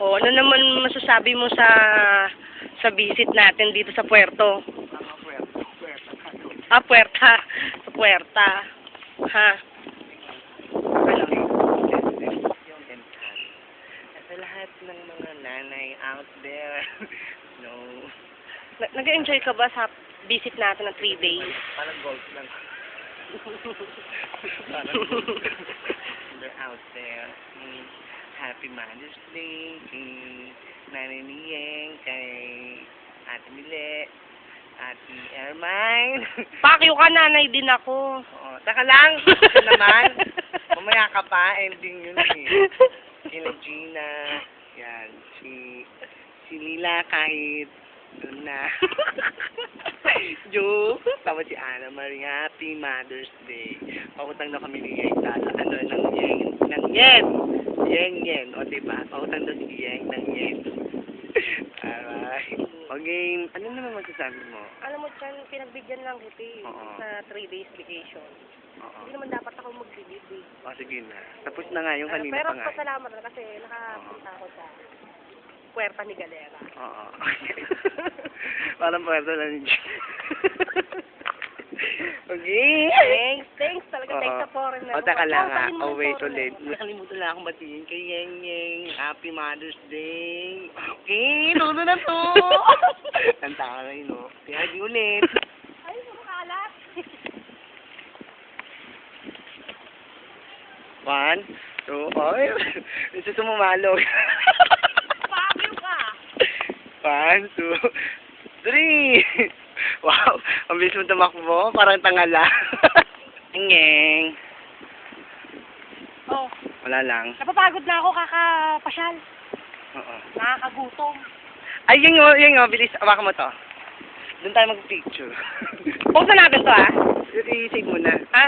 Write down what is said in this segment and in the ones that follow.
O, ano naman masasabi mo sa visit natin dito sa Puerto? Puerta. Sa Puerta. Ha? Ano? Sa lahat ng mga nanay out there, no. Nag-enjoy ka ba sa visit natin ng 3 days? Parang golf lang. Parang golf. They're out there. Happy Mother's Day kay Nanay Niyeng, kay Ate Mile, Ate Ermine. Pakyo ka, nanay din ako. Oo, taka lang. Ito naman. Mamaya ka pa, ending yun eh. Kila Gina, yan, si Lila kahit doon na. Jo, tapos si Ana Maria, Happy Mother's Day. Pautang na kami ni Yeng, Yeng, o diba? Pautang daw si Yeng ng Yeng. Alright. Okay, ano naman masasabi mo? Alam mo dyan, pinagbigyan lang kita Oo. sa 3 days vacation. Oo. Hindi naman dapat ako mag-leave eh. O, sige na. Tapos na nga yung kanina Pero pa nga. pasalamat na kasi nakapunta ako sa Puerta ni Galera. Oo. Parang puwerto na ni Okay. Thanks talaga. Thanks sa foreigner. O, taka lang ha. Sabihin mo ng Wait foreigner. ulit. Nakalimutan lang akong batiin kay Yeng. Happy Mother's Day. Okay, tulo na to. Ang taray, no? Kaya di ulit. Ay, sumakalat. 1, 2, oy. Gusto sumamalog. Pakyo ka. 1, 2, 3. Wow, ang bilis mo tumakbo. Parang tangala. Ngeng. Oh, Wala lang. napapagod na ako kakapasyal. Oo. Nakakagutom. Ay, Yeng, bilis. Awakan mo to. Doon tayo mag-picture. Pause na natin to ah. I-save mo na. Ha?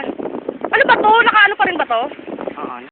Ano ba to? Nakaano pa rin ba to? Oo.